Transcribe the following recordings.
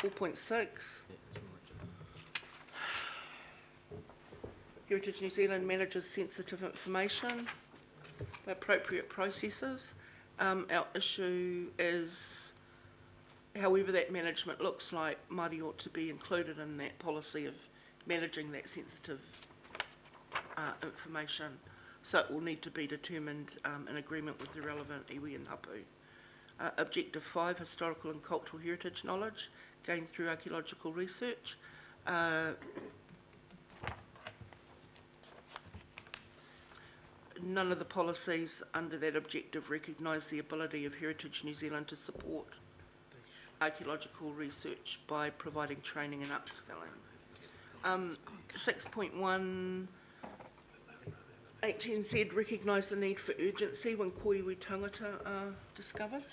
4.6. Heritage New Zealand manages sensitive information by appropriate processes. Our issue is, however that management looks like, Māori ought to be included in that policy of managing that sensitive information. So it will need to be determined in agreement with the relevant iwi and hapu. Objective 5, historical and cultural heritage knowledge gained through archaeological research. None of the policies under that objective recognise the ability of Heritage New Zealand to support archaeological research by providing training and upskilling. 6.1, HNZ recognise the need for urgency when koiwi tangata are discovered.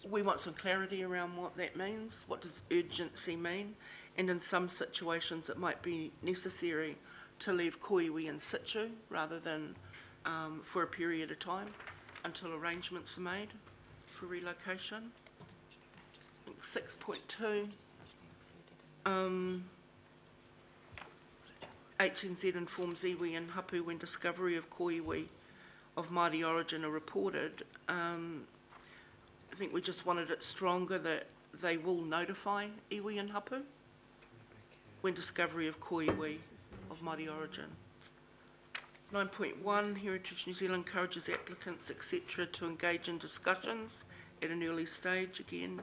We want some clarity around what that means. What does urgency mean? And in some situations it might be necessary to leave koiwi in situ rather than for a period of time until arrangements are made for relocation. 6.2, HNZ informs iwi and hapu when discovery of koiwi of Māori origin are reported. I think we just wanted it stronger that they will notify iwi and hapu when discovery of koiwi of Māori origin. 9.1, Heritage New Zealand encourages applicants, etc., to engage in discussions at an early stage. Again,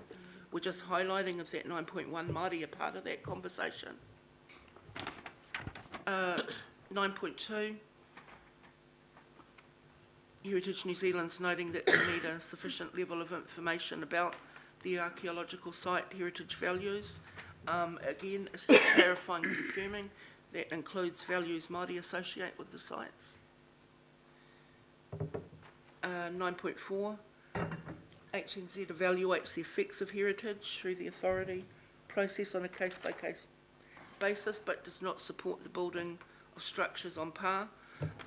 we're just highlighting if that 9.1 Māori are part of that conversation. 9.2, Heritage New Zealand's noting that they need a sufficient level of information about the archaeological site heritage values. Again, it's just clarifying, confirming that includes values Māori associate with the sites. 9.4, HNZ evaluates the effects of heritage through the authority process on a case-by-case basis, but does not support the building of structures on par.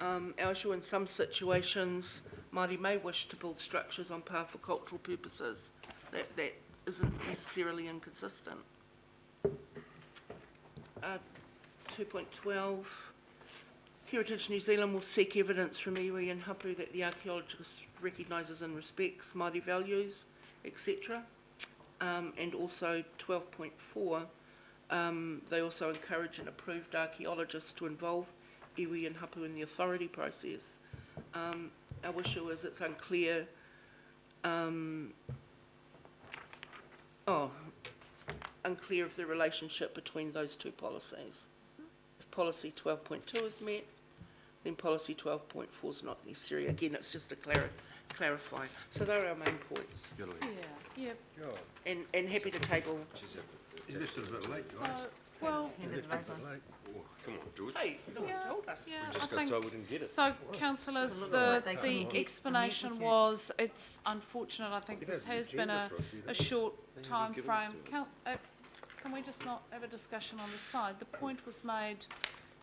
Our issue, in some situations, Māori may wish to build structures on par for cultural purposes. That isn't necessarily inconsistent. 2.12, Heritage New Zealand will seek evidence from iwi and hapu that the archaeologist recognises and respects Māori values, etc. And also 12.4, they also encourage an approved archaeologist to involve iwi and hapu in the authority process. Our issue is it's unclear unclear of the relationship between those two policies. If policy 12.2 is met, then policy 12.4 is not necessary. Again, it's just to clarify. So they're our main points. Yeah. And happy to table. You left it a bit late, guys. So, well, It's late. Oh, come on, George. Hey, no one told us. yeah, We just I got think told we didn't get it. so. Councillors, the explanation was it's unfortunate. I think this has been a short time frame. Can we just not have a discussion on the side? The point was made,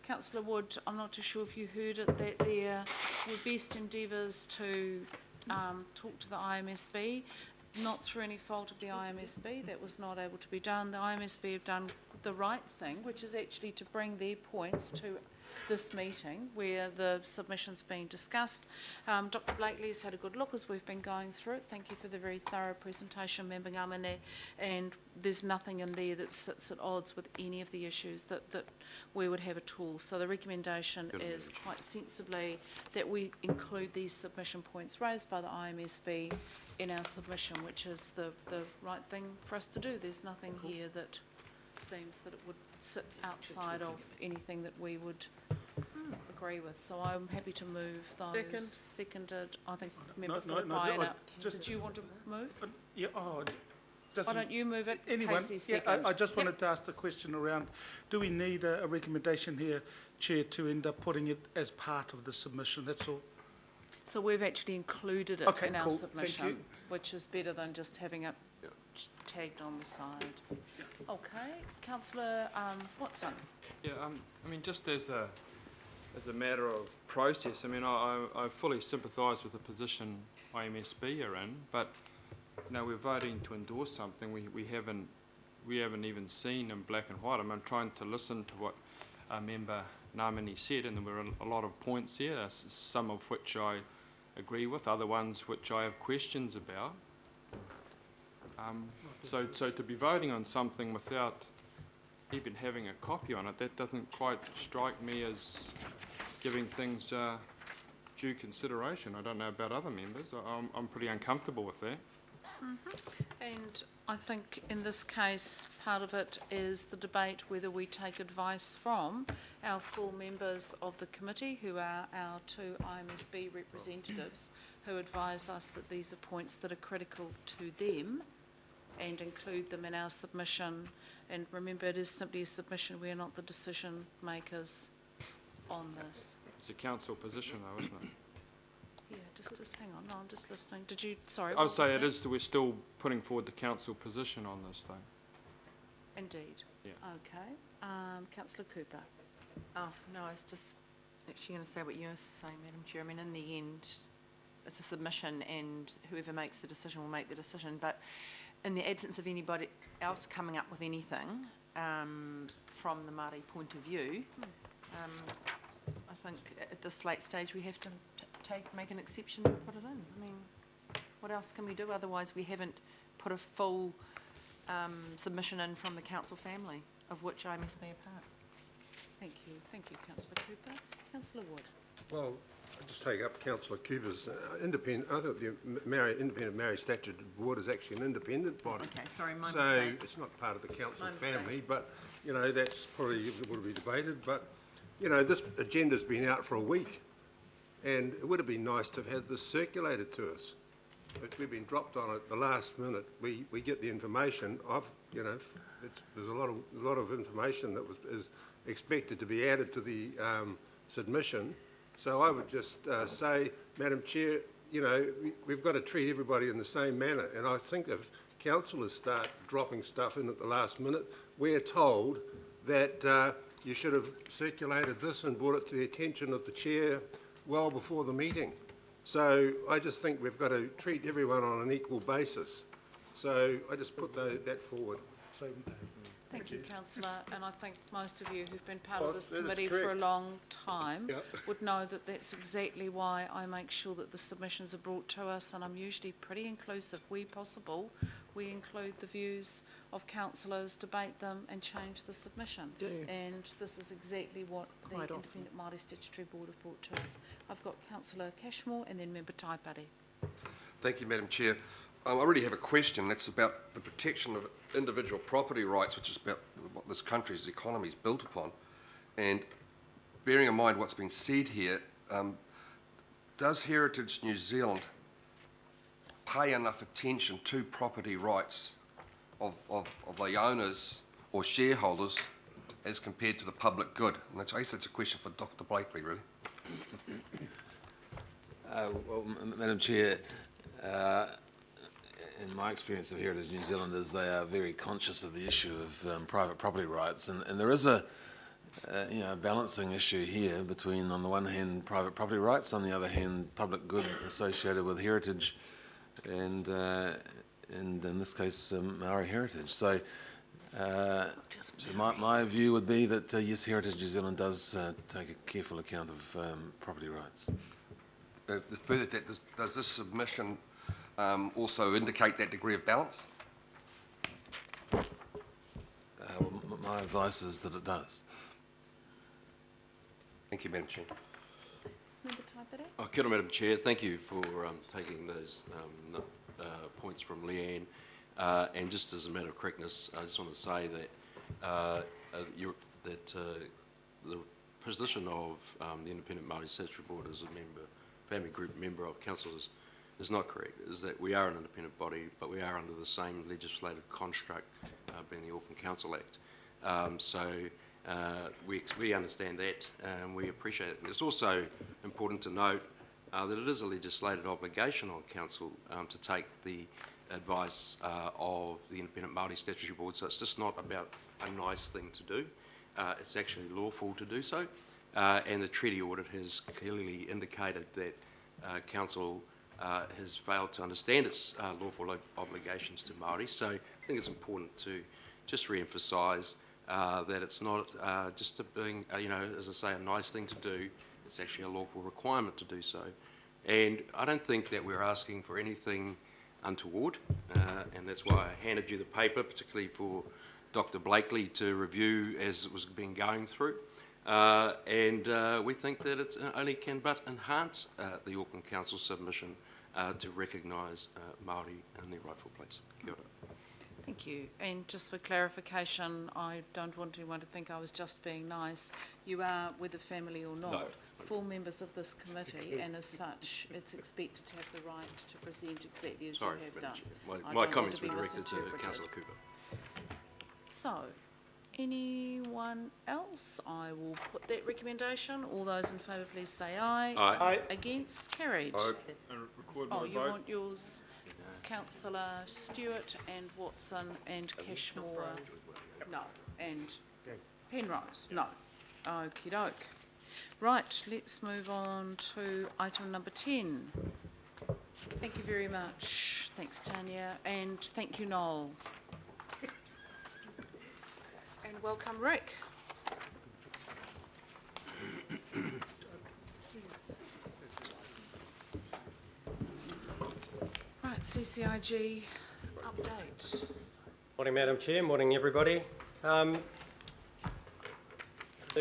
Councillor Wood, I'm not too sure if you heard it, that there were best endeavours to talk to the IMSB, not through any fault of the IMSB. That was not able to be done. The IMSB have done the right thing, which is actually to bring their points to this meeting where the submission's being discussed. Dr. Blakely's had a good look as we've been going through it. Thank you for the very thorough presentation, Member Ngamane, and there's nothing in there that sits at odds with any of the issues that we would have at all. So the recommendation is quite sensibly that we include these submission points raised by the IMSB in our submission, which is the right thing for us to do. There's nothing here that seems that it would sit outside of anything that we would agree with. So I'm happy to move those. Seconded. I think Member Philippine. Did you want to move? Yeah. Why don't you move it? Anyone? Casey's Yeah, second. I just wanted to ask the question around, do we need a recommendation here, Chair, to end up putting it as part of the submission? That's all. So we've actually included it in our cool. submission, Thank you. which is better than just having it tagged on the side. Okay, Councillor Watson. Yeah, I mean, just as a matter of process, I mean, I fully sympathise with the position IMSB are in, but we're voting to endorse something we haven't even seen in black and white. I'm trying to listen to what Member Namani said, and there were a lot of points here, some of which I agree with, other ones which I have questions about. So to be voting on something without even having a copy on it, that doesn't quite strike me as giving things due consideration. I don't know about other members. I'm pretty uncomfortable with that. And I think in this case, part of it is the debate whether we take advice from our full members of the committee, who are our two IMSB representatives, who advise us that these are points that are critical to them, and include them in our submission. And remember, it is simply a submission. We are not the decision makers on this. It's a council position though, isn't it? Yeah, just hang on. No, I'm just listening. Did you, sorry, I what would say was it that? is, we're still putting forward the council position on this thing. Indeed. Yeah. Okay. Councillor Cooper. Oh, no, I was just actually going to say what you were saying, Madam Chair. I mean, in the end, it's a submission and whoever makes the decision will make the decision. But in the absence of anybody else coming up with anything from the Māori point of view, I think at this late stage we have to make an exception and put it in. I mean, what else can we do? Otherwise we haven't put a full submission in from the council family, of which I must be a part. Thank you. Thank you, Councillor Cooper. Councillor Wood. Well, I'll just take up Councillor Cooper's independent. I thought the Independent Maori Statute Board is actually an independent body. Okay, sorry, my So mistake. it's not part of the council My mistake. family, but, that's probably would be debated. But, this agenda's been out for a week, and it would have been nice to have had this circulated to us. But we've been dropped on it at the last minute. We get the information. There's a lot of information that is expected to be added to the submission. So I would just say, Madam Chair, we've got to treat everybody in the same manner. And I think if councillors start dropping stuff in at the last minute, we're told that you should have circulated this and brought it to the attention of the chair well before the meeting. So I just think we've got to treat everyone on an equal basis. So I just put that forward. Same day. Thank you, Councillor, and I think most of you who've been part Well, of this that is committee for a correct. long time Yep. would know that that's exactly why I make sure that the submissions are brought to us, and I'm usually pretty inclusive. Where possible, we include the views of councillors, debate them and change the submission. And this is exactly what the Quite often. Independent Māori Statutory Board have brought to us. I've got Councillor Cashmore and then Member Taipari. Thank you, Madam Chair. I already have a question. That's about the protection of individual property rights, which is about what this country's economy is built upon. And bearing in mind what's been said here, does Heritage New Zealand pay enough attention to property rights of the owners or shareholders as compared to the public good? And I guess that's a question for Dr. Blakely, really. Madam Chair, in my experience of Heritage New Zealand is they are very conscious of the issue of private property rights, and there is a balancing issue here between, on the one hand, private property rights, on the other hand, public good associated with heritage, and in this case, Maori heritage. So, my view would be that yes, Heritage New Zealand does take a careful account of property rights. Further, does this submission also indicate that degree of balance? My advice is that it does. Thank you, Madam Chair. Member Taipari? Kia ora, Madam Chair. Thank you for taking those points from Leanne. And just as a matter of correctness, I just want to say that the position of the Independent Māori Statutory Board as a family group member of council is not correct. Is that we are an independent body, but we are under the same legislative construct, being the Auckland Council Act. We understand that and we appreciate it. It's also important to note that it is a legislated obligation on council to take the advice of the Independent Māori Statutory Board, so it's just not about a nice thing to do. It's actually lawful to do so, and the treaty audit has clearly indicated that council has failed to understand its lawful obligations to Māori. So I think it's important to just re-emphasise that it's not just being, as I say, a nice thing to do. It's actually a lawful requirement to do so. And I don't think that we're asking for anything untoward, and that's why I handed you the paper, particularly for Dr. Blakely to review as it was being going through. We think that it only can but enhance the Auckland Council submission to recognise Māori in their rightful place. Kia ora. Thank you. And just for clarification, I don't want anyone to think I was just being nice. You are, whether family or not, No. full members of this committee, and as such, it's expected to have the right to present exactly as Sorry, you have Madam done. Chair. I My don't comments were want to be directed to misinterpreted. Councillor Cooper. So, anyone else? I will put that recommendation. All those in favour, please say aye. Aye. Against? Carried. Record Oh, my you vote. want yours, Councillor Stewart and Watson and Cashmore? No. And Penrose? No. Okie doke. Right, let's move on to item number 10. Thank you very much. Thanks, Tanya, and thank you, Noel. And welcome, Rick. Right, CCIG update. Morning, Madam Chair. Morning, everybody. The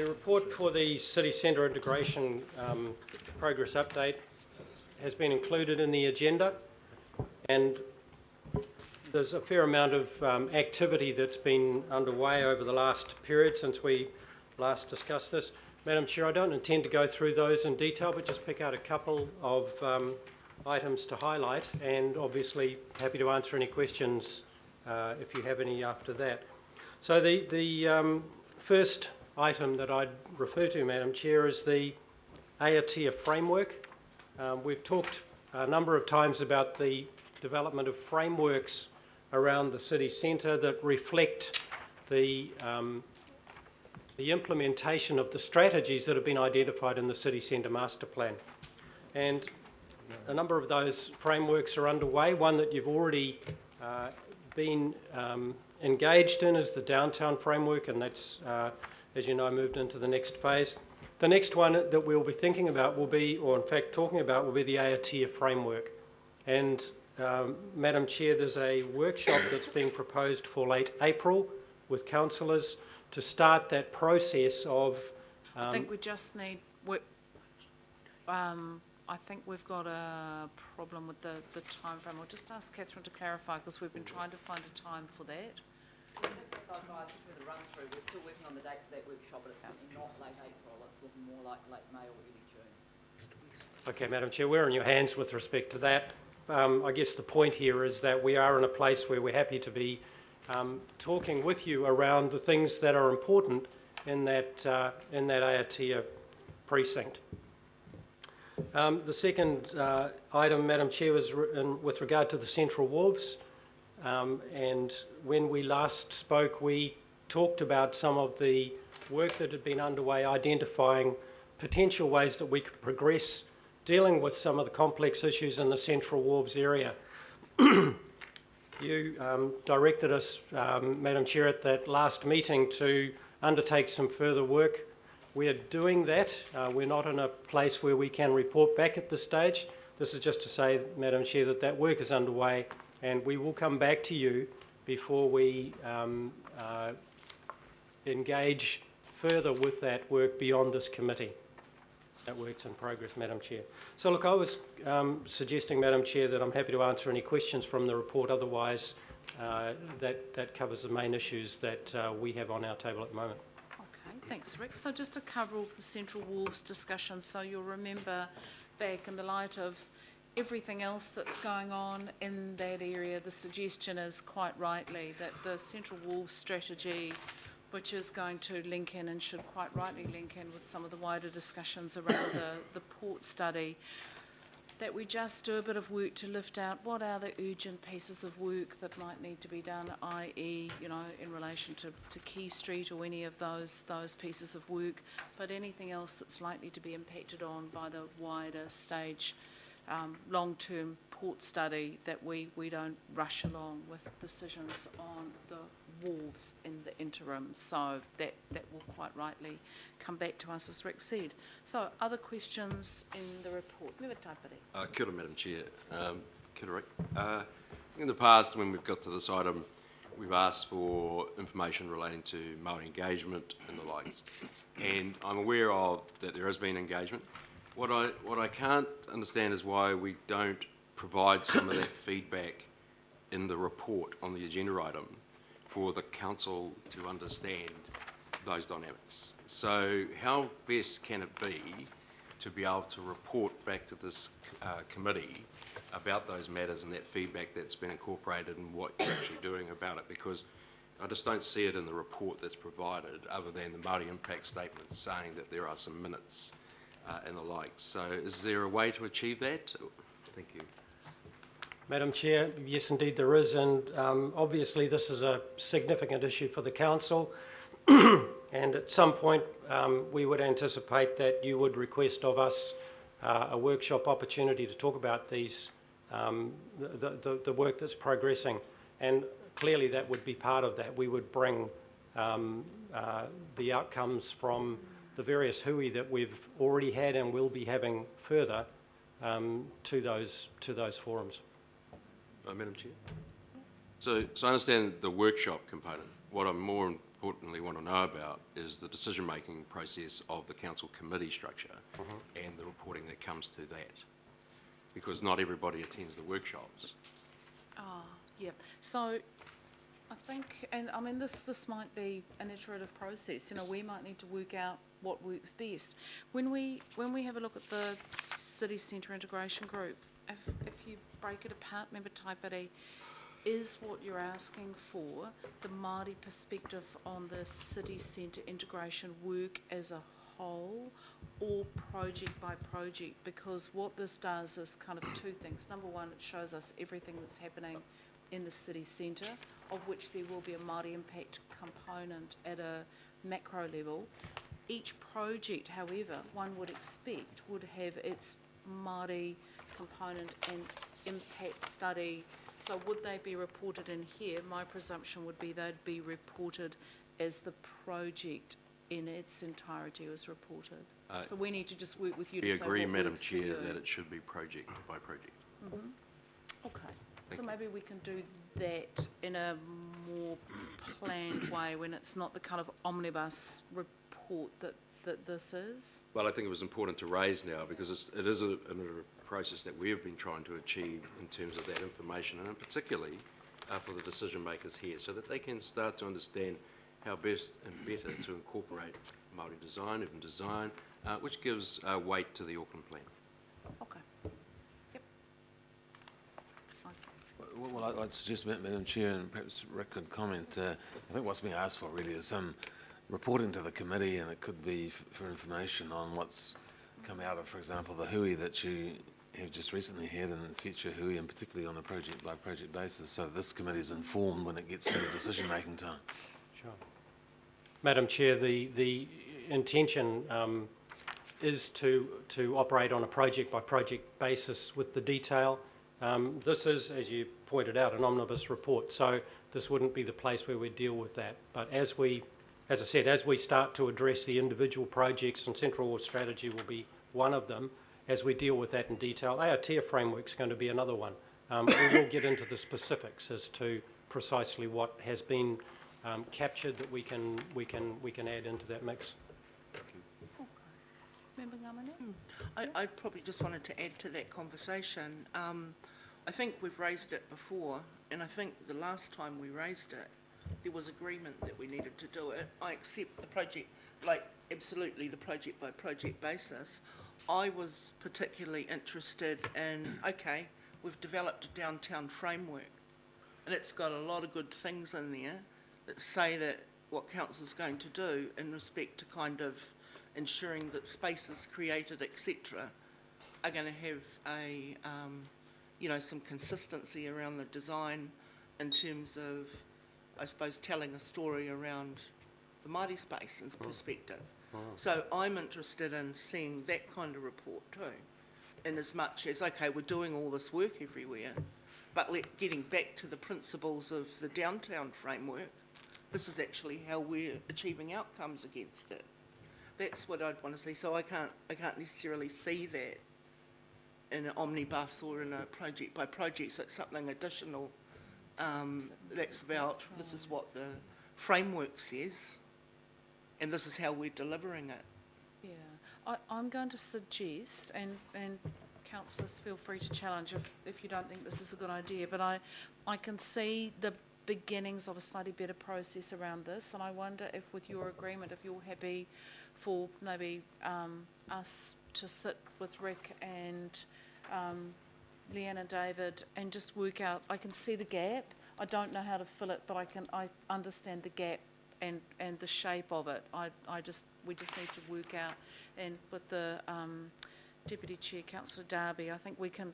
report for the City Centre Integration Progress Update has been included in the agenda, and there's a fair amount of activity that's been underway over the last period since we last discussed this. Madam Chair, I don't intend to go through those in detail, but just pick out a couple of items to highlight, and obviously happy to answer any questions if you have any after that. So the first item that I'd refer to, Madam Chair, is the Aotea framework. We've talked a number of times about the development of frameworks around the city centre that reflect the implementation of the strategies that have been identified in the city centre master plan. And a number of those frameworks are underway. One that you've already been engaged in is the downtown framework, and that's, as you know, moved into the next phase. The next one that we'll be thinking about will be, or in fact talking about, will be the Aotea framework. And Madam Chair, there's a workshop that's being proposed for late April with councillors to start that process of... I think we just need... I think we've got a problem with the time frame. I'll just ask Catherine to clarify, because we've been trying to find a time for that. Guys, through the run through, we're still working on the date for that workshop, but it's certainly not late April, it's looking more like late May or early June. Okay, Madam Chair, we're in your hands with respect to that. I guess the point here is that we are in a place where we're happy to be talking with you around the things that are important in that Aotea precinct. The second item, Madam Chair, was with regard to the Central Wharves. And when we last spoke, we talked about some of the work that had been underway, identifying potential ways that we could progress dealing with some of the complex issues in the Central Wharves area. You directed us, Madam Chair, at that last meeting to undertake some further work. We are doing that. We're not in a place where we can report back at this stage. This is just to say, Madam Chair, that that work is underway, and we will come back to you before we engage further with that work beyond this committee. That work's in progress, Madam Chair. So look, I was suggesting, Madam Chair, that I'm happy to answer any questions from the report. Otherwise, that covers the main issues that we have on our table at the moment. Okay, thanks, Rick. So just to cover off the Central Wharves discussion, so you'll remember back in the light of everything else that's going on in that area, the suggestion is quite rightly that the Central Wharves strategy, which is going to link in and should quite rightly link in with some of the wider discussions around the port study, that we just do a bit of work to lift out what are the urgent pieces of work that might need to be done, i.e., you know, in relation to Quay Street or any of those pieces of work, but anything else that's likely to be impacted on by the wider stage long-term port study, that we don't rush along with decisions on the wharves in the interim. So that will quite rightly come back to us, as Rick said. So other questions in the report? Member Taipere. Kia ora, Madam Chair. Kia ora, Rick. In the past, when we've got to this item, we've asked for information relating to Māori engagement and the likes. And I'm aware of that there has been engagement. What I can't understand is why we don't provide some of that feedback in the report on the agenda item for the council to understand those dynamics. So how best can it be to be able to report back to this committee about those matters and that feedback that's been incorporated and what you're actually doing about it? Because I just don't see it in the report that's provided, other than the Māori impact statement saying that there are some minutes and the like. So is there a way to achieve that? Thank you. Madam Chair, yes indeed there is, and obviously this is a significant issue for the council, and at some point we would anticipate that you would request of us a workshop opportunity to talk about these, the work that's progressing, and clearly that would be part of that. We would bring the outcomes from the various hui that we've already had and will be having further to those forums. Madam Chair? So I understand the workshop component. What I more importantly want to know about is the decision-making process of the council committee structure and the reporting that comes to that. Because not everybody attends the workshops. Yeah, so I think, and I mean, this might be an iterative process. You know, we might need to work out what works best. When we have a look at the city centre integration group, if you break it apart, Member Taipere, is what you're asking for the Māori perspective on the city centre integration work as a whole, or project by project? Because what this does is kind of two things. Number one, it shows us everything that's happening in the city centre, of which there will be a Māori impact component at a macro level. Each project, however, one would expect would have its Māori component and impact study. So would they be reported in here? My presumption would be they'd be reported as the project in its entirety was reported. So we need to just work with you to We say agree, what Madam works for Chair, you. that it should be project by project. Okay, so maybe we can do that in a more planned way when it's not the kind of omnibus report that this is. Well, I think it was important to raise now because it is a process that we have been trying to achieve in terms of that information, and particularly for the decision makers here, so that they can start to understand how best and better to incorporate Māori design, urban design, which gives weight to the Auckland plan. Okay. Yep. Okay. Well, I'd suggest, Madam Chair, and perhaps Rick could comment, I think what's being asked for really is some reporting to the committee, and it could be for information on what's come out of, for example, the hui that you have just recently had, and future hui, and particularly on a project-by-project basis, so this committee is informed when it gets to decision-making time. Sure. Madam Chair, the intention is to operate on a project-by-project basis with the detail. This is, as you pointed out, an omnibus report, so this wouldn't be the place where we deal with that. But as I said, as we start to address the individual projects, and Central Wharf Strategy will be one of them, as we deal with that in detail, AOTIA framework is going to be another one. We will get into the specifics as to precisely what has been captured that we can add into that mix. Okay. Member Ngamane? I probably just wanted to add to that conversation. I think we've raised it before, and I think the last time we raised it, there was agreement that we needed to do it. I accept the project, absolutely the project by project basis. I was particularly interested in, okay, we've developed a downtown framework, and it's got a lot of good things in there that say that what council's going to do in respect to kind of ensuring that spaces created, etc., are going to have a, some consistency around the design in terms of, I suppose, telling a story around the Māori space and perspective. So I'm interested in seeing that kind of report too. in as much as, okay, we're doing all this work everywhere, but getting back to the principles of the downtown framework, this is actually how we're achieving outcomes against it. That's what I'd want to see. So I can't necessarily see that in an omnibus or in a project by project. So it's something additional. That's about, this is what the framework says, and this is how we're delivering it. Yeah, I'm going to suggest, and councillors feel free to challenge if you don't think this is a good idea, but I can see the beginnings of a slightly better process around this, and I wonder if, with your agreement, if you're happy for maybe us to sit with Rick and Leanne and David and just work out. I can see the gap. I don't know how to fill it, but I understand the gap and the shape of it. We just need to work out. And with the Deputy Chair, Councillor Darby, I think we can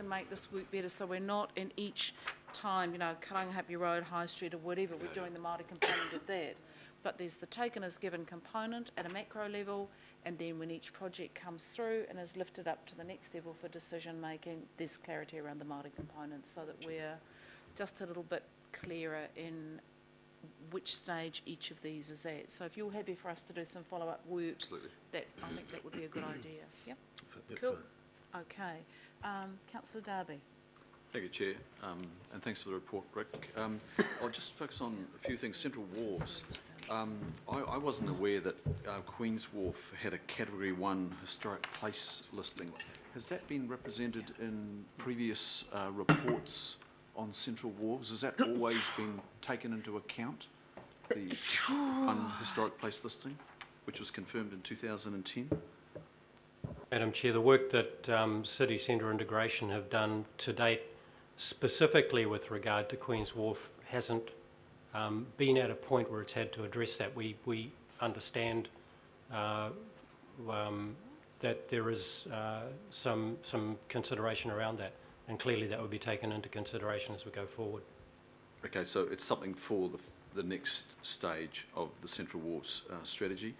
make this work better, so we're not in each time, you know, Karangahape Road, High Street or whatever, we're doing the Māori component of that. But there's the taken as given component at a macro level, and then when each project comes through and is lifted up to the next level for decision making, there's clarity around the Māori components, so that we're just a little bit clearer in which stage each of these is at. So if you're happy for us to do some follow-up work, Absolutely. that I think that would be a good idea. Yep. Yep, Cool. fine. Okay. Councillor Darby. Thank you, Chair, and thanks for the report, Rick. I'll just focus on a few things. Central Wharves. I wasn't aware that Queen's Wharf had a Category 1 historic place listing. Has that been represented in previous reports on Central Wharves? Has that always been taken into account, the historic place listing, which was confirmed in 2010? Madam Chair, the work that City Centre Integration have done to date, specifically with regard to Queen's Wharf, hasn't been at a point where it's had to address that. We understand that there is some consideration around that, and clearly that would be taken into consideration as we go forward. Okay, so it's something for the next stage of the Central Wharves strategy.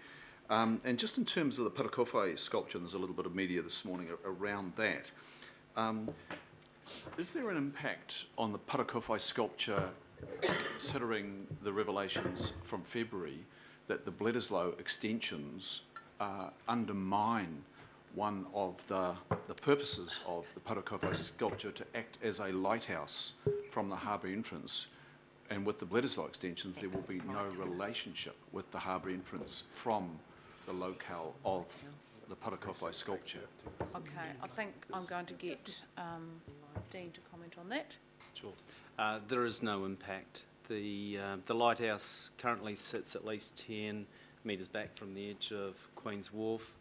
And just in terms of the Parakowhai sculpture, there's a little bit of media this morning around that. Is there an impact on the Parakowhai sculpture, considering the revelations from February that the Bledisloe extensions undermine one of the purposes of the Parakowhai sculpture to act as a lighthouse from the harbour entrance? And with the Bledisloe extensions, there will be no relationship with the harbour entrance from the locale of the Parakowhai sculpture. Okay, I think I'm going to get Dean to comment on that. Sure. There is no impact. The lighthouse currently sits at least 10 metres back from the edge of Queen's Wharf.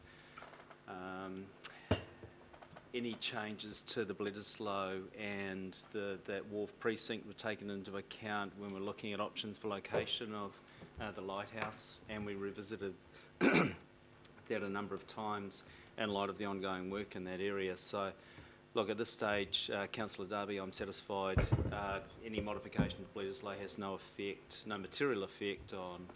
Any changes to the Bledisloe and that wharf precinct were taken into account when we're looking at options for location of the lighthouse, and we revisited that a number of times in light of the ongoing work in that area. So, look, at this stage, Councillor Darby, I'm satisfied any modification to Bledisloe has no material effect on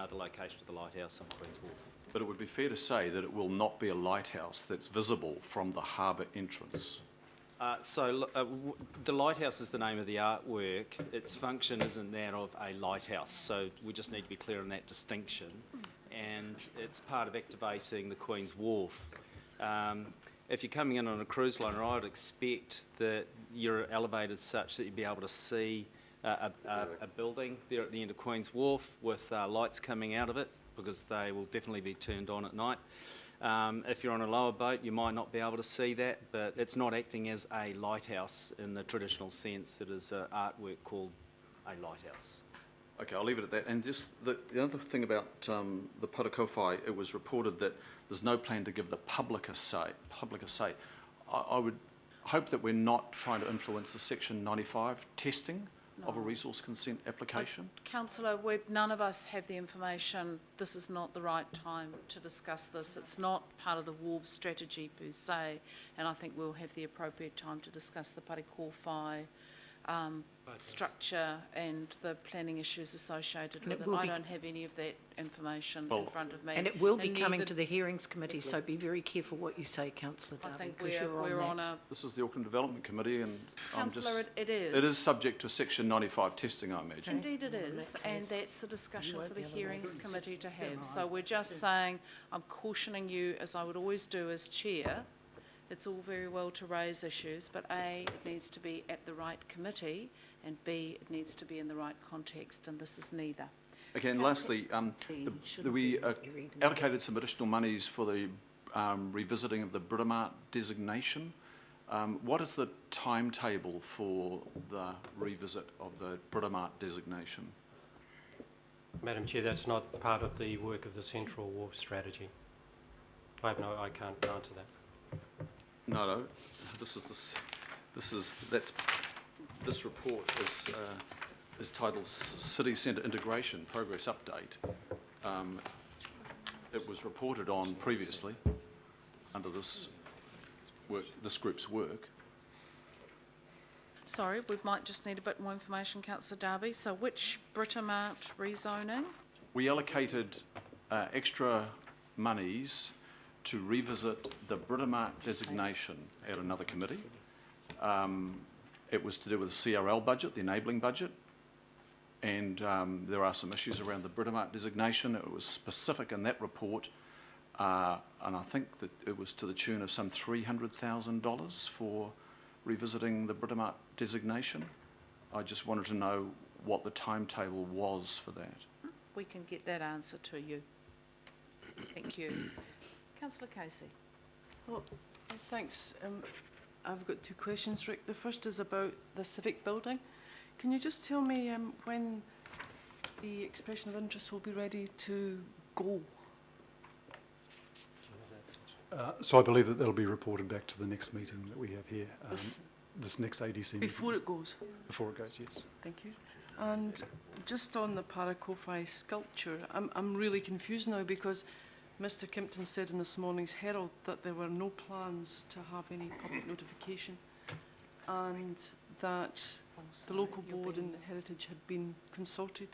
the location of the lighthouse on Queen's Wharf. But it would be fair to say that it will not be a lighthouse that's visible from the harbour entrance. The lighthouse is the name of the artwork. Its function isn't that of a lighthouse, so we just need to be clear on that distinction. And it's part of activating the Queen's Wharf. If you're coming in on a cruise liner, I would expect that you're elevated such that you'd be able to see a building there at the end of Queen's Wharf with lights coming out of it, because they will definitely be turned on at night. If you're on a lower boat, you might not be able to see that, but it's not acting as a lighthouse in the traditional sense. It is an artwork called a lighthouse. Okay, I'll leave it at that. And just the other thing about the Parakowhai, it was reported that there's no plan to give the public a say. I would hope that we're not trying to influence the Section 95 testing of a resource consent application. Councillor, none of us have the information. This is not the right time to discuss this. It's not part of the Wharves strategy per se, and I think we'll have the appropriate time to discuss the Parakowhai structure and the planning issues associated And it with it. will I be- don't have any of that information in Well- front of me. And it will be coming neither- to the hearings committee, so be very careful what you say, councillor I Darby, think because you're we're on that. a, This is the Auckland Development Committee, and I'm councillor, just... it is. It is subject to Section 95 testing, I imagine. Indeed it Well, in is, that and case, that's a discussion won't for the be able to hearings committee to have. So we're just saying, I'm cautioning you, as I would always do as chair, it's all very well to raise issues, but A, it needs to be at the right committee, and B, it needs to be in the right context, and this is neither. Okay, and lastly, we allocated some additional monies for the revisiting of the Britomart designation. What is the timetable for the revisit of the Britomart designation? Madam Chair, that's not part of the work of the Central Wharf Strategy. I can't answer that. No, this report is titled City Centre Integration Progress Update. It was reported on previously under this group's work. Sorry, we might just need a bit more information, councillor Darby. So which Britomart rezoning? We allocated extra monies to revisit the Britomart designation at another committee. It was to do with the CRL budget, the enabling budget, and there are some issues around the Britomart designation. It was specific in that report, and I think that it was to the tune of some $300,000 for revisiting the Britomart designation. I just wanted to know what the timetable was for that. We can get that answer to you. Thank you. Councillor Casey. Well, thanks. I've got two questions, Rick. The first is about the civic building. Can you just tell me when the expression of interest will be ready to go? So I believe that that'll be reported back to the next meeting that we have here, this next ADC meeting. Before it goes? Before it goes, yes. Thank you. And just on the Parakofi sculpture, I'm really confused now because Mr Kimpton said in this morning's Herald that there were no plans to have any public notification and that the local board and the heritage had been consulted.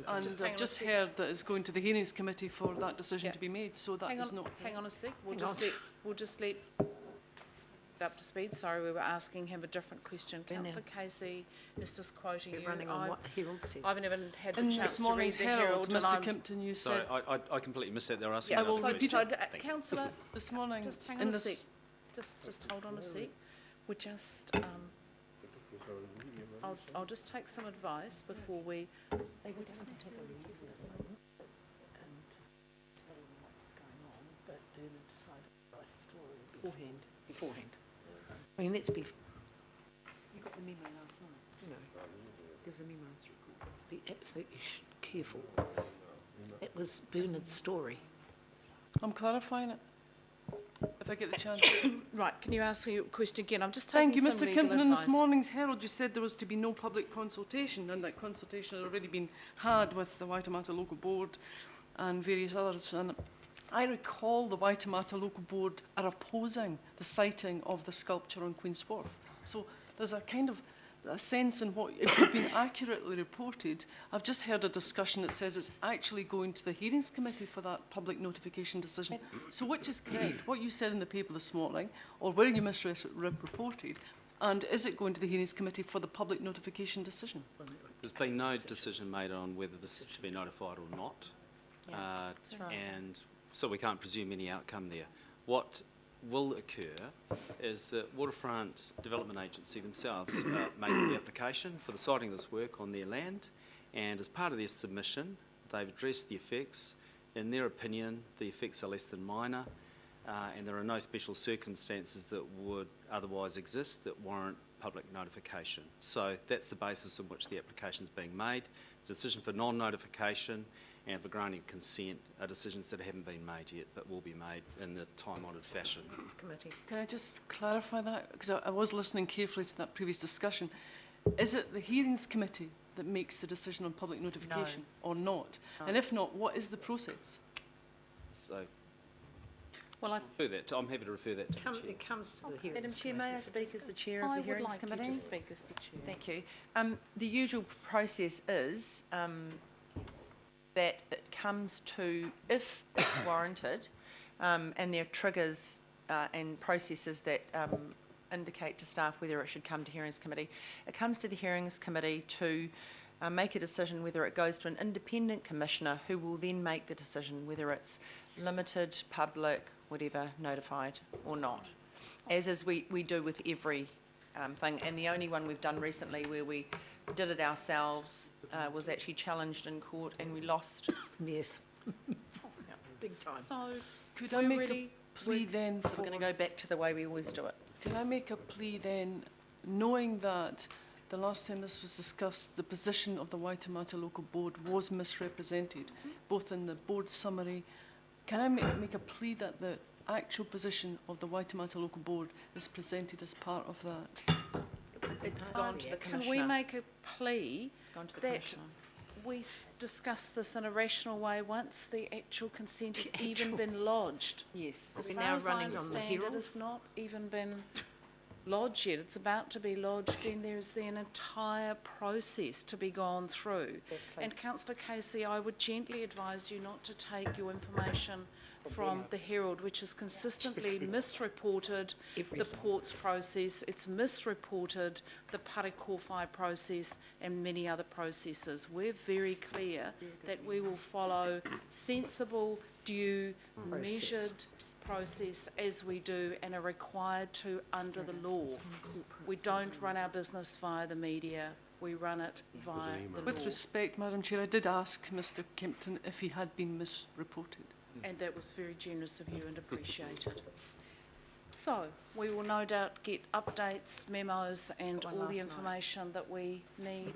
And I've just heard that it's going to the hearings committee for that decision to be made, so that is not... Hang on a sec. We'll just let up to speed. Sorry, we were asking him a different question. Councillor Casey is just quoting you. Running on what the Herald says. I've never had the In chance this to read morning's the Herald, Herald. Mr Kimpton, you Sorry, said... I completely missed that. They're asking Yeah, us will repeat questions. it. Councillor, This morning... just hang in on a this- sec. Just hold on a sec. We're just, I'll just take some advice before we... They would just take a leave at the moment and tell them what's going on, but then decide what the story beforehand. I mean, let's be... You got the memo last night? No. There's a memo. Be absolutely careful. It was Bernard's story. I'm clarifying it, if I get the chance. Right, can you ask your question again? I'm just taking Thank you, some Mr legal Kimpton. In this advice. morning's Herald, you said there was to be no public consultation, and that consultation had already been had with the Waitemata Local Board and various others. And I recall the Waitemata Local Board are opposing the siting of the sculpture on Queen's Wharf. So there's a kind of a sense in what, if it's been accurately reported, I've just heard a discussion that says it's actually going to the hearings committee for that public notification. So which is correct? What you said in the paper this morning, or where you misreported, and is it going to the hearings committee for the public notification decision? There's been no decision made on whether this should be notified or not. That's right. And so we can't presume any outcome there. What will occur is that Waterfront Development Agency themselves made the application for the siting of this work on their land, and as part of their submission, they've addressed the effects. In their opinion, the effects are less than minor, and there are no special circumstances that would otherwise exist that warrant public notification. So that's the basis on which the application is being made. The decision for non-notification and for granting consent are decisions that haven't been made yet, but will be made in the time-honoured fashion. Committee. Can I just clarify that? Because I was listening carefully to that previous discussion. Is it the hearings committee that makes the decision on public notification or not? No. And if not, what is the process? So Well, I'm happy to refer that to the chair. It comes to the hearings Madam Chair, may I speak as the chair of I the would hearings like you committee? to speak as the chair. Thank you. The usual process is that it comes to, if it's warranted, and there are triggers and processes that indicate to staff whether it should come to hearings committee, it comes to the hearings committee to make a decision whether it goes to an independent commissioner who will then make the decision whether it's limited, public, whatever, notified or not, as is we do with every thing. And the only one we've done recently where we did it ourselves was actually challenged in court and we lost. Yes. Big time. So, Could I make a plea then So for... we're going to go back to the way we always do it. Can I make a plea then, knowing that the last time this was discussed, the position of the Waitemata Local Board was misrepresented, both in the board summary. Can I make a plea that the actual position of the Waitemata Local Board is presented as part of that? It's gone to the can commissioner. we make a plea It's gone to the that commissioner. we discuss this in a rational way once the actual consent has even been lodged? Yes. As We're far now as I running on the understand, it Herald. has not even been lodged yet. It's about to be lodged, then there's an entire process to be gone through. And Councillor Casey, I would gently advise you not to take your information from the Herald, which has consistently misreported the ports process, it's misreported the Parekowhai process and many other processes. We're very clear that we will follow sensible, due, measured process as we do and are required to under the law. We don't run our business via the media, we run it via the law. With respect, Madam Chair, I did ask Mr Kempton if he had been misreported. And that was very generous of you and appreciated. So, we will no doubt get updates, memos and Got one all the last night. information that we need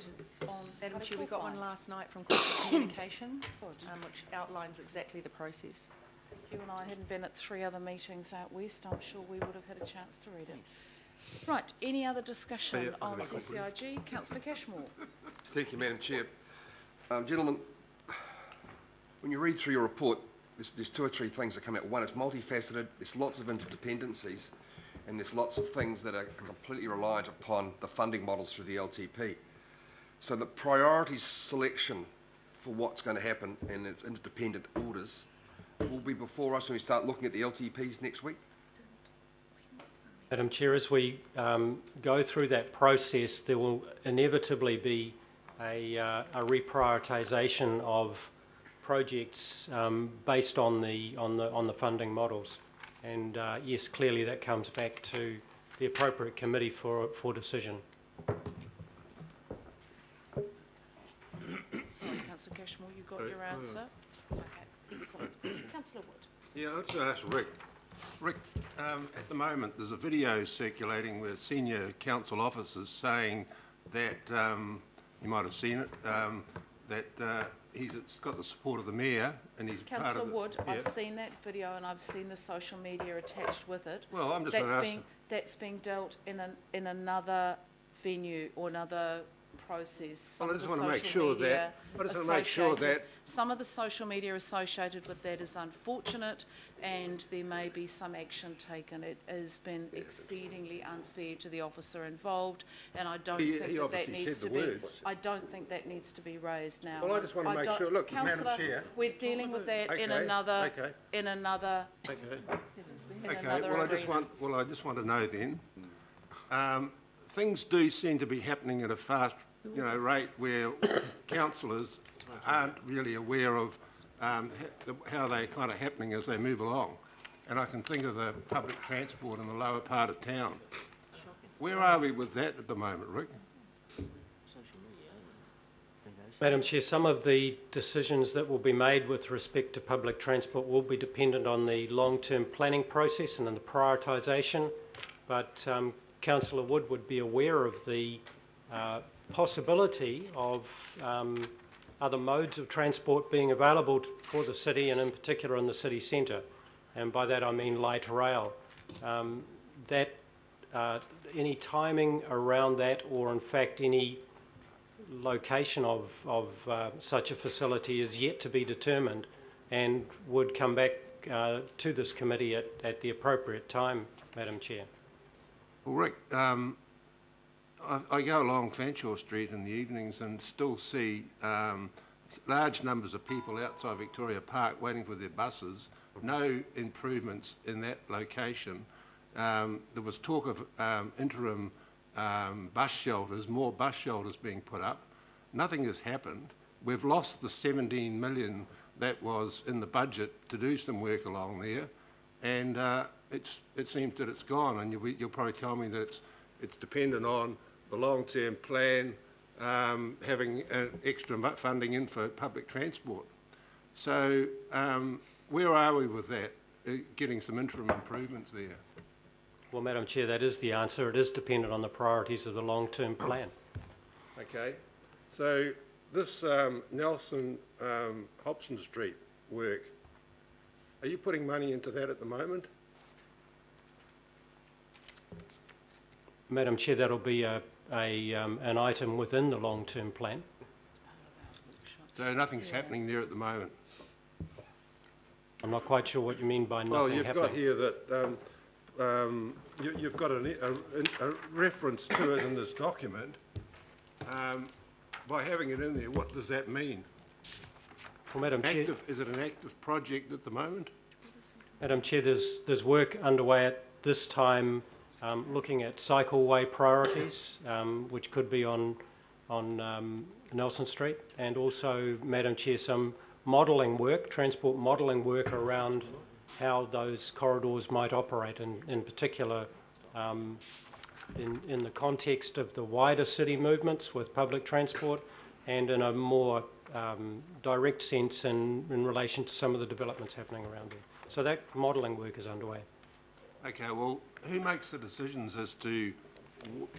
on Madam Chair, we got one Parekowhai. last night from Corporate Communications, which outlines exactly the process. If you and I hadn't been at 3 other meetings out west, I'm sure we would have had a chance to read it. Right, any other discussion on CCIG? Councillor Cashmore. Thank you, Madam Chair. Gentlemen, when you read through your report, there's 2 or 3 things that come out. One, it's multifaceted, there's lots of interdependencies, and there's lots of things that are completely reliant upon the funding models through the LTP. So the priority selection for what's going to happen and its interdependent orders will be before us when we start looking at the LTPs next week. Madam Chair, as we go through that process, there will inevitably be a reprioritisation of projects based on the funding models, and yes, clearly that comes back to the appropriate committee for decision. Sorry, Councillor Cashmore, you got your answer? Okay, excellent. Councillor Wood. Yeah, I'll just ask Rick. Rick, at the moment, there's a video circulating with senior council officers saying that, you might have seen it, that he's got the support of the mayor and he's part Councillor of the... Wood, Yeah. I've seen that video and I've seen the social media attached with it. Well, I'm just That's going to being, that's being dealt in another venue or another process. Well, I Some of just the want to make social sure media that... I just want to make sure associated- that... Some of the social media associated with that is unfortunate and there may be some action taken. It has been exceedingly unfair to the officer involved and I don't He think that obviously needs said to the be... words. I don't think that needs to be raised now. Well, I just want to make don't- sure... Look, Madam Councillor, Chair... we're dealing with that in Okay, another, okay. in another, Okay. in Okay, another well, arena. I just want to know then, things do seem to be happening at a fast, rate where councillors aren't really aware of how they're kind of happening as they move along. And I can think of the public transport in the lower part of town. Where are we with that at the moment, Rick? Madam Chair, some of the decisions that will be made with respect to public transport will be dependent on the long-term planning process and on the prioritisation, but Councillor Wood would be aware of the possibility of other modes of transport being available for the city and in particular in the city centre, and by that I mean light rail. Any timing around that, or in fact any location of such a facility, is yet to be determined and would come back to this committee at the appropriate time, Madam Chair. Well, Rick, I go along Fanshawe Street in the evenings and still see large numbers of people outside Victoria Park waiting for their buses. No improvements in that location. There was talk of interim bus shelters, more bus shelters being put up. Nothing has happened. We've lost the 17 million that was in the budget to do some work along there, and it seems that it's gone. And you'll probably tell me that it's dependent on the long-term plan having extra funding in for public transport. So where are we with that? Getting some interim improvements there. Well, Madam Chair, that is the answer. It is dependent on the priorities of the long-term plan. Okay, so this Nelson Hobson Street work, are you putting money into that at the moment? Madam Chair, that'll be an item within the long-term plan. So nothing's happening there at the moment? I'm not quite sure what you mean by nothing Well, you've happening. got here that you've got a reference to it in this document. By having it in there, what does that mean? Well, Madam Chair, Is it an active project at the moment? Madam Chair, there's work underway at this time looking at cycleway priorities, which could be on Nelson Street, and also, Madam Chair, some modelling work, transport modelling work around how those corridors might operate, in particular in the context of the wider city movements with public transport, and in a more direct sense in relation to some of the developments happening around there. So that modelling work is underway. Okay, well, who makes the decisions as to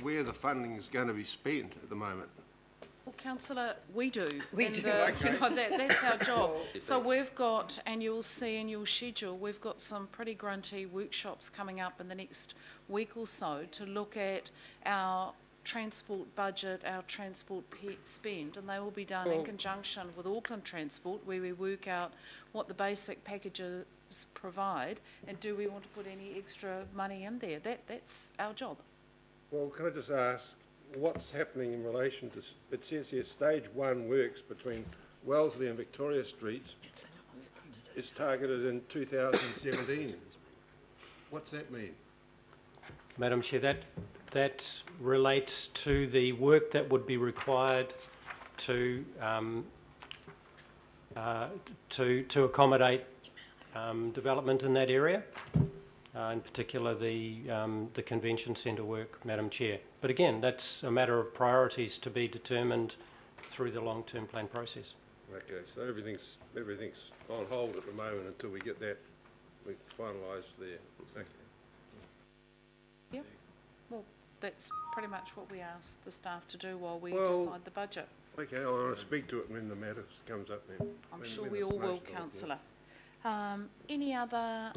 where the funding is going to be spent at the moment? Well, councillor, we do. We And do, you know, that's our job. So we've got, and you'll see in your schedule, we've got some pretty grunty workshops coming up in the next week or so to look at our transport budget, our transport spend, and they will be done in conjunction with Auckland Transport, where we work out what the basic packages provide, and do we want to put any extra money in there. That's our job. Well, can I just ask, what's happening in relation to, it says here, stage 1 works between Wellesley and Victoria Streets is targeted in 2017. What's that mean? Madam Chair, that relates to the work that would be required to accommodate development in that area, in particular the convention centre work, Madam Chair. But again, that's a matter of priorities to be determined through the long-term plan process. Okay, so everything's on hold at the moment until we get that finalised there. Okay. Yeah. Well, that's pretty much what we ask the staff to do while we Well, decide the budget. Okay, I want to speak to it when the matter comes up then. I'm sure we all will, councillor. Any other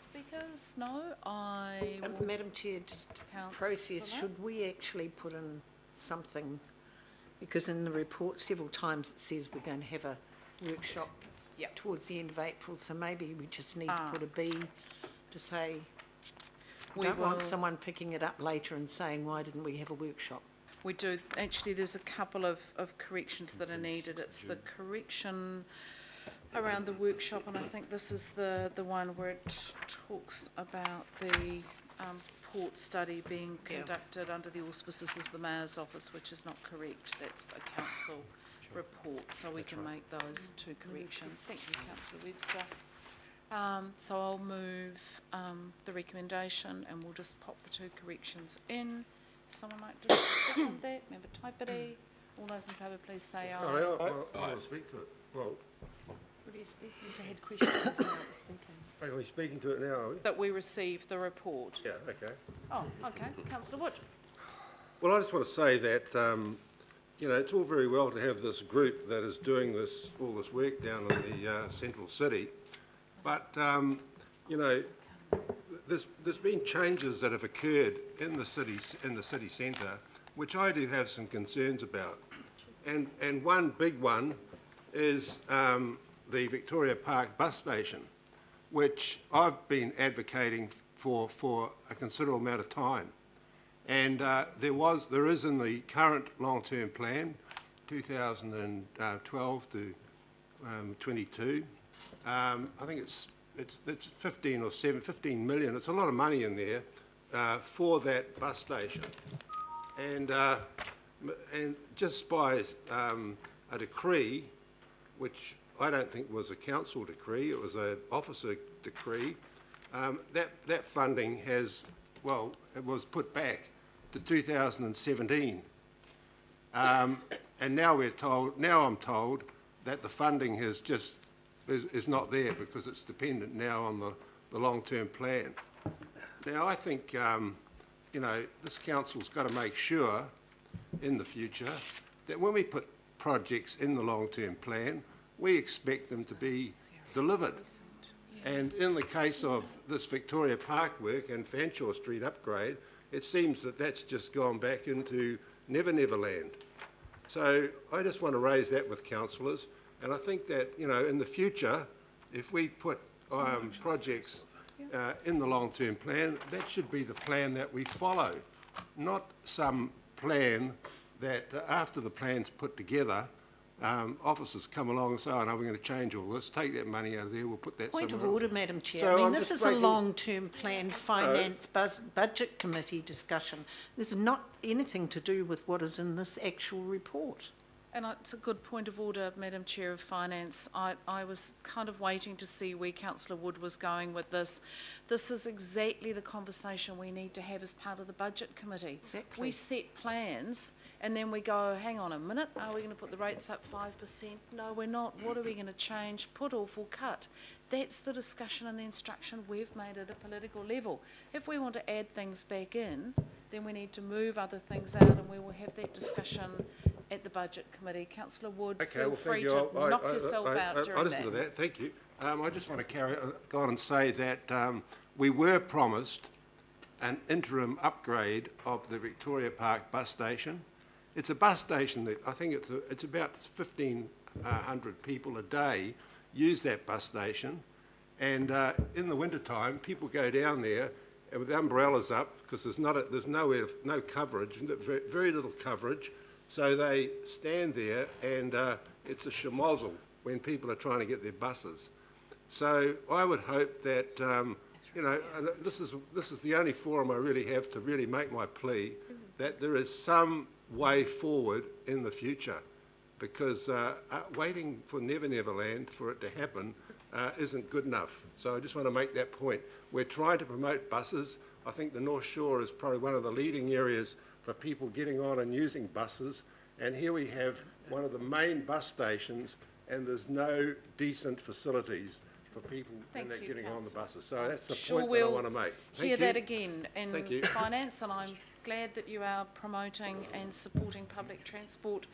speakers? No? Madam Chair, just process, should we actually put in something, because in the report several times it says we're going to have a workshop towards the end of April, so maybe we just need to put a B to say, we don't want someone picking it up later and saying, why didn't we have a workshop? We do. Actually, there's a couple of corrections that are needed. It's the correction around the workshop, and I think this is the one where it talks about the port study being conducted under the auspices of the Mayor's Office, which is not correct. That's a council report, so we can make those two corrections. Thank you, Councillor Webster. So I'll move the recommendation, and we'll just pop the two corrections in. Someone like to second that? Member Taipere? All those in favour, please say aye. I will speak to it. Well, What are you speaking to? Had questions. are we speaking to it now, are we? That we received the report. Yeah, okay. Oh, okay. Councillor Wood. Well, I just want to say that, you know, it's all very well to have this group that is doing all this work down in the central city, but, you know, there's been changes that have occurred in the city centre, which I do have some concerns about. And one big one is the Victoria Park bus station, which I've been advocating for a considerable amount of time. And there is in the current long-term plan, 2012 to 22, I think it's 15 million. It's a lot of money in there for that bus station. And just by a decree, which I don't think was a council decree, it was an officer decree, that funding has, well, it was put back to 2017. And now I'm told that the funding is not there because it's dependent now on the long-term plan. Now, I think, this council's got to make sure in the future that when we put projects in the long-term plan, we expect them to be delivered. And in the case of this Victoria Park work and Fanshawe Street upgrade, it seems that that's just gone back into Never Never Land. So I just want to raise that with councillors, and I think that, in the future, if we put projects in the long-term plan, that should be the plan that we follow, not some plan that after the plan's put together, officers come along and say, oh no, we're going to change all this, take that money out of there, we'll put that somewhere else. Point of order, Madam Chair. So I mean, I'm this just is a making- long-term plan finance budget committee discussion. This is not anything to do with what is in this actual report. And it's a good point of order, Madam Chair of Finance. I was kind of waiting to see where Councillor Wood was going with this. This is exactly the conversation we need to have as part of the Budget Committee. Exactly. We set plans and then we go, hang on a minute, are we going to put the rates up 5%? No, we're not. What are we going to change? Put off or cut? That's the discussion and the instruction we've made at a political level. If we want to add things back in, then we need to move other things out and we will have that discussion at the Budget Committee. Councillor Wood, Okay, feel well, free thank you. to knock yourself out I during listen to that. that, thank you. I just want to go on and say that we were promised an interim upgrade of the Victoria Park bus station. It's a bus station that I think it's about 1,500 people a day use that bus station, and in the wintertime people go down there with umbrellas up because there's no coverage, very little coverage. So they stand there and it's a schmozzle when people are trying to get their buses. So I would hope that, and this is the only forum I really have to really make my plea, that there is some way forward in the future, because waiting for Never Never Land for it to happen isn't good enough. So I just want to make that point. We're trying to promote buses. I think the North Shore is probably one of the leading areas for people getting on and using buses, and here we have one of the main bus stations and there's no decent facilities for people when they're getting on the buses. So that's the point that I want to make. Hear that again in Thank you. finance, and I'm glad that you are promoting and supporting public transport,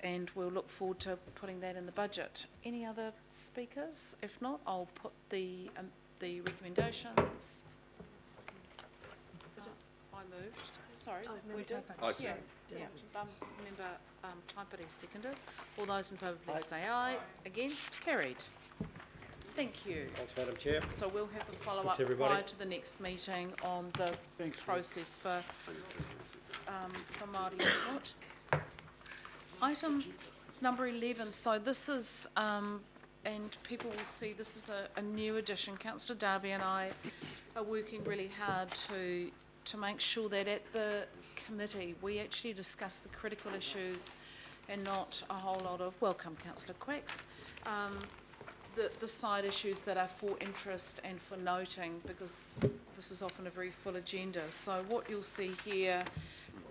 and we'll look forward to putting that in the budget. Any other speakers? If not, I'll put the recommendations. I moved. Sorry, we did. I second. Yeah. Member Taipere seconded. All those in favour, please say aye. Against? Carried. Thank you. Thanks, Madam Chair. So we'll have the follow-up everybody. prior to the next meeting on the process for Māori input. Item number 11, so this is, and people will see this is a new addition. Councillor Darby and I are working really hard to make sure that at the committee we actually discuss the critical issues and not a whole lot of, welcome Councillor Quacks, the side issues that are for interest and for noting, because this is often a very full agenda. So what you'll see here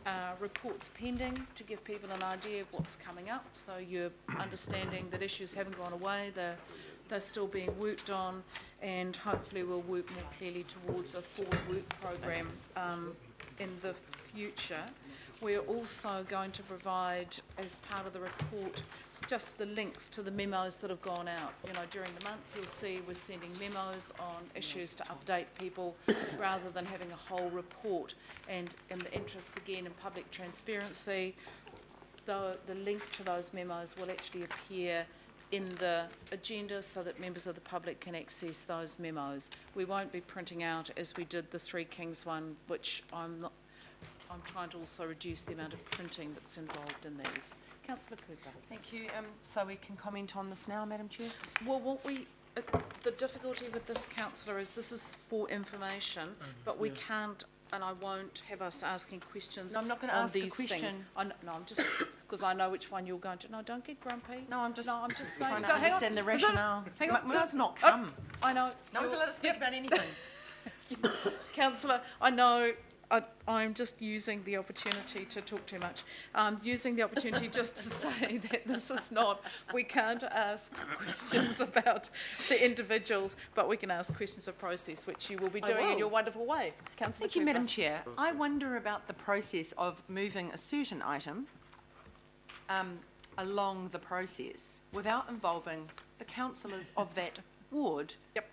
are reports pending to give people an idea of what's coming up, so you're understanding that issues haven't gone away, they're still being worked on, and hopefully we'll work more clearly towards a forward work program in the future. We're also going to provide, as part of the report, just the links to the memos that have gone out. During the month you'll see we're sending memos on issues to update people rather than having a whole report. And in the interests, again, in public transparency, the link to those memos will actually appear in the agenda so that members of the public can access those memos. We won't be printing out as we did the Three Kings one, which I'm trying to also reduce the amount of printing that's involved in these. Councillor Cooper. Thank you. So we can comment on this now, Madam Chair? Well, the difficulty with this, councillor, is this is for information, but we can't, and I won't have us asking questions No, I'm not going to on ask a these question. things. I'm just, because I know which one you're going to. No, don't get grumpy. No, I'm just saying. trying to Hang on. understand the Is it- rationale. Hang on. Well, it's not Oh, come. I know. No one's allowed to speak about anything. Councillor, I know I'm just using the opportunity to talk too much. Using the opportunity just to say that this is not, we can't ask questions about the individuals, but we can ask questions of process, which you will be doing in your wonderful way. Councillor Thank you, Cooper. Madam Chair. I wonder about the process of moving a certain item along the process without involving the councillors of that ward. Yep.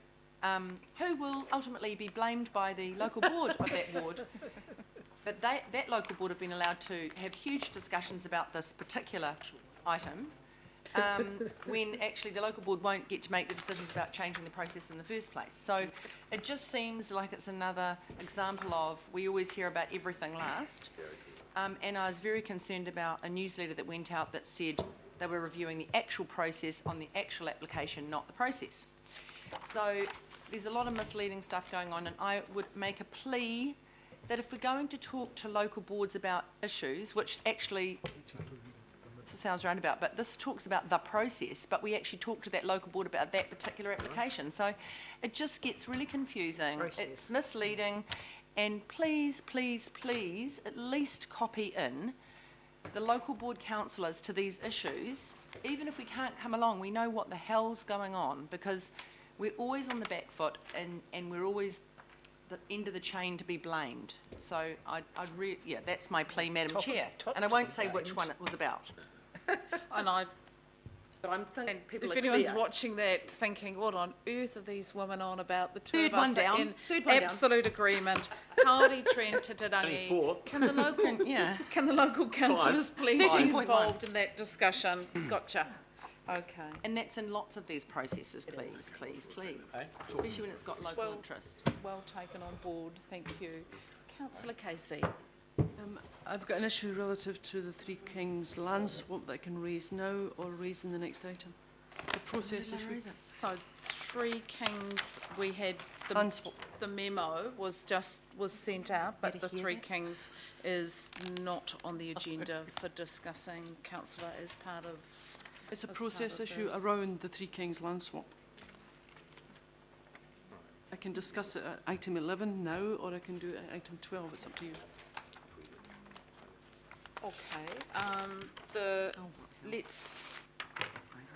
Who will ultimately be blamed by the local board of that ward. But that local board have been allowed to have huge discussions about this particular item, when actually the local board won't get to make the decisions about changing the process in the first place. So it just seems like it's another example of, we always hear about everything last. And I was very concerned about a newsletter that went out that said they were reviewing the actual process on the actual application, not the process. So there's a lot of misleading stuff going on, and I would make a plea that if we're going to talk to local boards about issues, which actually, this sounds roundabout, but this talks about the process, but we actually talk to that local board about that particular application. So it just gets really confusing. It's misleading, and please, please, please, at least copy in the local board councillors to these issues. Even if we can't come along, we know what the hell's going on, because we're always on the back foot, and we're always the end of the chain to be blamed. So yeah, that's my plea, Madam Chair. And I won't say which one it was about. But I'm thinking people If are anyone's clear. watching that thinking, what on earth are these women on about? The two Third of us one down. are in Third one down. absolute agreement. Kaori Trent to Tarangi. Can the local, Yeah. can the local councillors please be 13.1. involved in that discussion? Gotcha. Okay. And that's in lots of these processes, please, please, please. Especially when it's got local Well- interest. Well taken on board. Thank you. Councillor Casey. I've got an issue relative to the Three Kings land swap that I can raise now or raise in the next item. It's a process issue. So Three Kings, we had Land swap. the memo was sent out, but Better the hear Three that. Kings is not on the agenda for discussing, councillor, as part of. It's a as process part of issue this. around the Three Kings land swap. I can discuss it at item 11 now, or I can do it at item 12. It's up to you. Okay, let's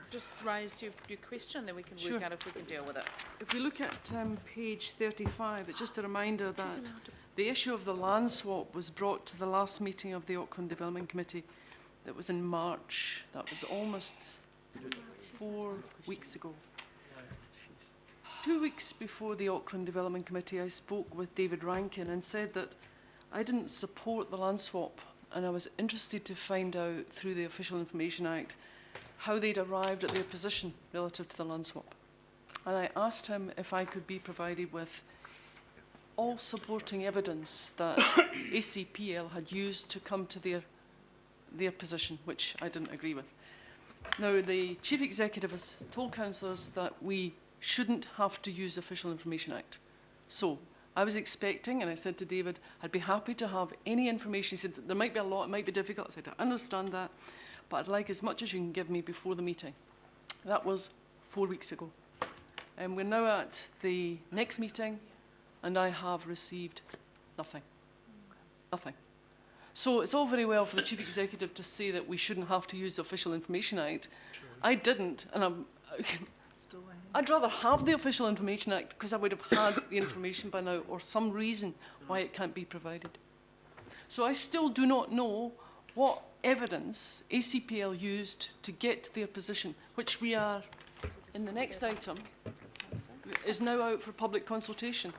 just raise your question, then we can Sure. work out if we can deal with it. If we look at page 35, it's just a reminder that the issue of the land swap was brought to the last meeting of the Auckland Development Committee. That was in March. That was almost 4 weeks ago. 2 weeks before the Auckland Development Committee, I spoke with David Rankin and said that I didn't support the land swap, and I was interested to find out through the Official Information Act how they'd arrived at their position relative to the land swap. And I asked him if I could be provided with all supporting evidence that ACPL had used to come to their position, which I didn't agree with. Now, the Chief Executive has told councillors that we shouldn't have to use the Official Information Act. So I was expecting, and I said to David, I'd be happy to have any information. He said, there might be a lot, it might be difficult. I said, I understand that, but I'd like as much as you can give me before the meeting. That was 4 weeks ago. And we're now at the next meeting, and I have received nothing. Nothing. So it's all very well for the Chief Executive to say that we shouldn't have to use the Official Information Act. I didn't, and I'd rather have the Official Information Act because I would have had the information by now, or some reason why it can't be provided. So I still do not know what evidence ACPL used to get to their position, which we are, in the next item, is now out for public consultation.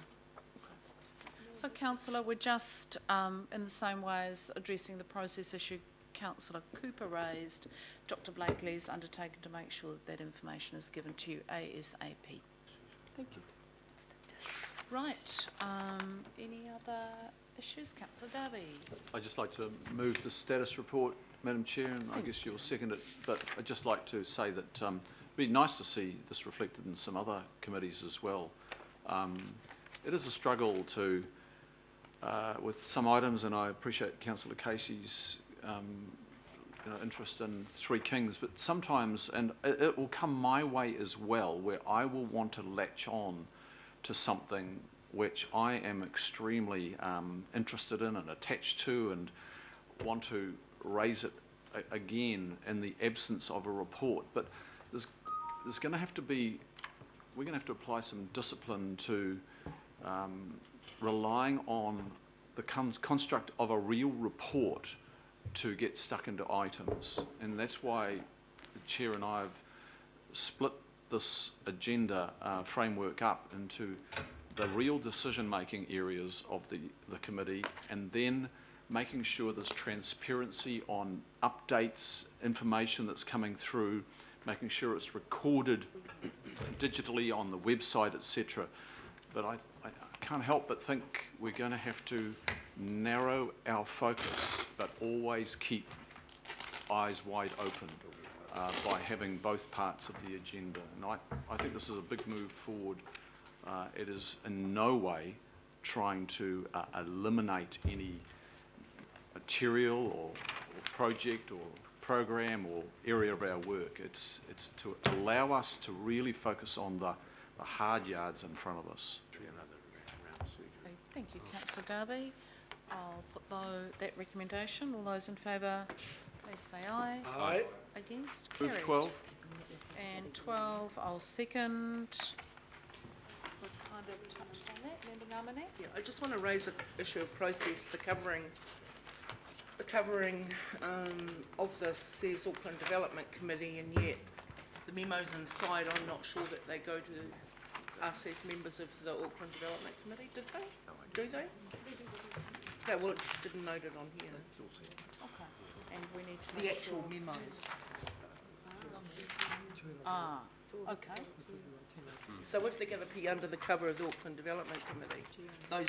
So, councillor, we're just, in the same way as addressing the process issue, Councillor Cooper raised, Dr Blakely has undertaken to make sure that that information is given to you ASAP. Thank you. Right, any other issues? Councillor Darby. I'd just like to move the status report, Madam Chair, and I guess you'll second it, but I'd just like to say that it'd be nice to see this reflected in some other committees as well. It is a struggle to, with some items, and I appreciate Councillor Casey's interest in Three Kings, but sometimes, and it will come my way as well, where I will want to latch on to something which I am extremely interested in and attached to, and want to raise it again in the absence of a report. But there's going to have to be, we're going to have to apply some discipline to relying on the construct of a real report to get stuck into items. And that's why the Chair and I have split this agenda framework up into the real decision-making areas of the committee, and then making sure there's transparency on updates, information that's coming through, making sure it's recorded digitally on the website, etc. But I can't help but think we're going to have to narrow our focus, but always keep eyes wide open by having both parts of the agenda. And I think this is a big move forward. It is in no way trying to eliminate any material or project or program or area of our work. It's to allow us to really focus on the hard yards in front of us. Thank you, Councillor Darby. I'll put that recommendation. All those in favour, please say aye. Aye. Against? Move Carried. 12. And 12, I'll second. We've kind of touched on that. Member Ngāmane? Yeah, I just want to raise an issue of process. The covering of this says Auckland Development Committee, and yet the memos inside, I'm not sure that they go to us as members of the Auckland Development Committee, did they? Do they? No, well, it didn't note it on here. Okay. And we need to The make actual sure. memos. Ah, okay. So if they're going to be under the cover of the Auckland Development Committee, those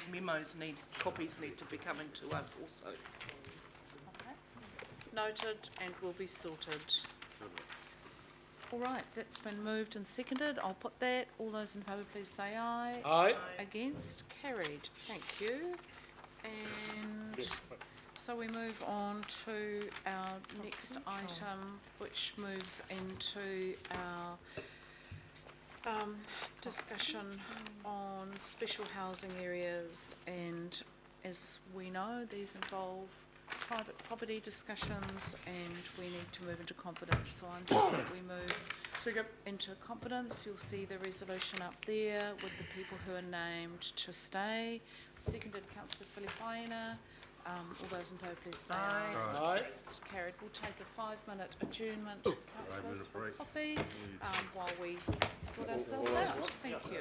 copies need to be coming to us also. Okay. Noted and will be sorted. All right, that's been moved and seconded. I'll put that. All those in favour, please say aye. Aye. Against? Carried. Thank you. And so we move on to our next item, which moves into our discussion on special housing areas. And as we know, these involve private property discussions, and we need to move into confidence. So I'm sure that we move into confidence. You'll see the resolution up there with the people who are named to stay. Seconded, Councillor Filipaina. All those in favour, please say aye. Aye. It's carried. We'll take a 5-minute adjournment, councillors, for coffee while we sort ourselves out. Thank you.